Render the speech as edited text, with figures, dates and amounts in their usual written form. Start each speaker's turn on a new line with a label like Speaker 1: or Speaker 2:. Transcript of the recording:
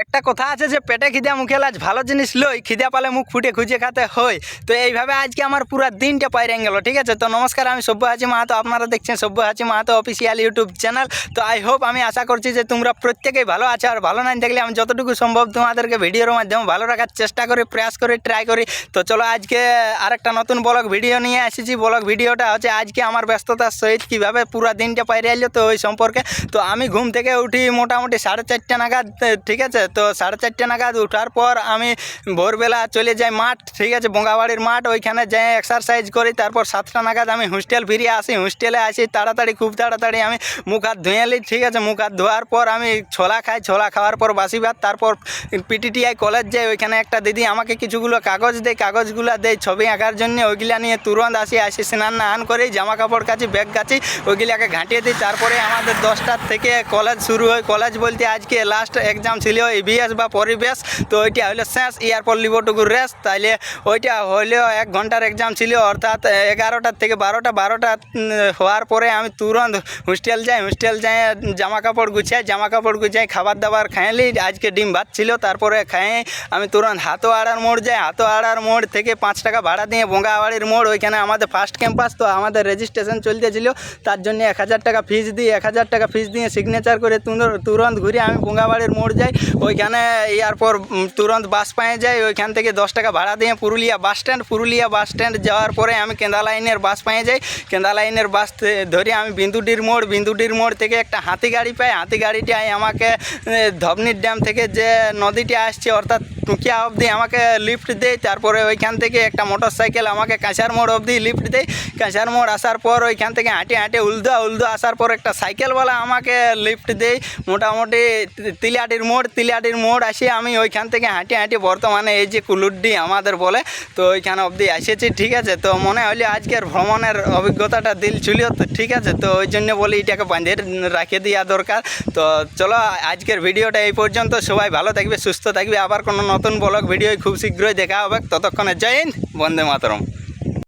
Speaker 1: একটা কথা আছে যে পেটে খিদে মুখে লাজ, ভালো জিনিস লই খিদে পালে মুখ ফুটে খুঁজে খাতে হয়। তো এইভাবে আজকে আমার পুরো দিনটা পাইরে গেল। ঠিক আছে, তো নমস্কার, আমি সব্যসাচী মাহাতো, আপনারা দেখছেন Sabyasachi Mahato official YouTube channel. তো আই হোপ, আমি আশা করছি যে তোমরা প্রত্যেকেই ভালো আছো। আর ভালো না থাকলে আমি যতটুকু সম্ভব তোমাদেরকে ভিডিওর মাধ্যমে ভালো রাখার চেষ্টা করি, প্রয়াস করি, ট্রাই করি। তো চলো আজকে আরেকটা নতুন ব্লগ ভিডিও নিয়ে এসেছি। ব্লগ ভিডিওটা হচ্ছে আজকে আমার ব্যস্ততার সহিত কীভাবে পুরো দিনটা পাইরে এলো, তো ওই সম্পর্কে। তো আমি ঘুম থেকে উঠি মোটামুটি 4:30 নাগাদ। ঠিক আছে, তো 4:30 নাগাদ উঠার পর আমি ভোরবেলা চলে যাই মাঠ। ঠিক আছে, বঙ্গাবাড়ির মাঠ, ওইখানে যাই এক্সারসাইজ করি। তারপর 7টা নাগাদ আমি হোস্টেল ফিরে আসি। হোস্টেলে আসি তাড়াতাড়ি, খুব তাড়াতাড়ি আমি মুখ হাত ধুয়ে নিই। ঠিক আছে, মুখ হাত ধোয়ার পর আমি ছোলা খাই। ছোলা খাওয়ার পর বাসি ভাত। তারপর পিটিটিআই কলেজ যাই। ওইখানে একটা দিদি আমাকে কিছুগুলো কাগজ দেয়, কাগজগুলো দেয় ছবি আঁকার জন্য। ওইগুলা নিয়ে তুরন্ত আসি স্নান করি, জামা কাপড় কাচি, ব্যাগ কাচি, ওইগুলাকে ঘাঁটিয়ে দিই। তারপরে আমাদের 10টার থেকে কলেজ শুরু হয়। কলেজ বলতে আজকে লাস্ট এক্সাম ছিল ইভিএস বা পরিবেশ। তো ওইটা হলো শেষ, এরপর লিবটুকু রেস্ট। তাইলে ওইটা হলেও 1 ঘন্টার এক্সাম ছিল, অর্থাৎ 11টা থেকে 12টা হওয়ার পরে আমি তুরন্ত হোস্টেল যাই। হোস্টেল যাই জামা কাপড় গুছাই, খাবার দাবার খাইলি। আজকে ডিম ভাত ছিল। তারপরে খাই আমি তুরন্ত হাতোয়াড়ার মোড় যাই। হাতোয়াড়ার মোড় থেকে 5 টাকা ভাড়া দিয়ে বঙ্গাবাড়ির মোড়, ওইখানে আমাদের ফার্স্ট ক্যাম্পাস। তো আমাদের রেজিস্ট্রেশন চলতেছিল, তার জন্য 1000 টাকা ফিস দিই। 1000 টাকা ফিস দিয়ে সিগনেচার করে তুরন্ত ঘুরে আমি বঙ্গাবাড়ির মোড় যাই। ওইখানে এরপর তুরন্ত বাস পেয়ে যাই। ওইখান থেকে 10 টাকা ভাড়া দিয়ে পুরুলিয়া বাস স্ট্যান্ড যাওয়ার পরে আমি কেন্দা লাইনের বাস পেয়ে যাই। কেন্দা লাইনের বাস ধরে আমি বিন্দুটির মোড় থেকে একটা হাতি গাড়ি পাই। হাতি গাড়িটাই আমাকে ধবনির ড্যাম থেকে যে নদীটি আসছে অর্থাৎ টুকিয়া অবধি আমাকে লিফট দেয়। তারপরে ওইখান থেকে একটা মোটর সাইকেল আমাকে কাঁচার মোড় অবধি লিফট দেয়। কাঁচার মোড় আসার পর ওইখান থেকে হাঁটে উলদা আসার পর একটা সাইকেলওয়ালা আমাকে লিফট দেয় মোটামুটি তিলিয়াটির মোড় আসি। আমি ওইখান থেকে হাঁটে বর্তমানে এই যে কুলুড্ডি আমাদের বলে, তো ওইখানে অবধি এসেছি। ঠিক আছে, তো মনে হলে আজকের ভ্রমণের অভিজ্ঞতাটা দিল ছিল। তো ঠিক আছে, তো ওই জন্য বলি এটাকে বাঁধে রাখে দেওয়া দরকার। তো চলো আজকের ভিডিওটা এই পর্যন্ত। সবাই ভালো থাকবে, সুস্থ থাকবে। আবার কোনো নতুন ব্লগ ভিডিও খুব শীঘ্রই দেখা হবে। ততক্ষণে জয় হিন্দ, বন্দে মাতরম।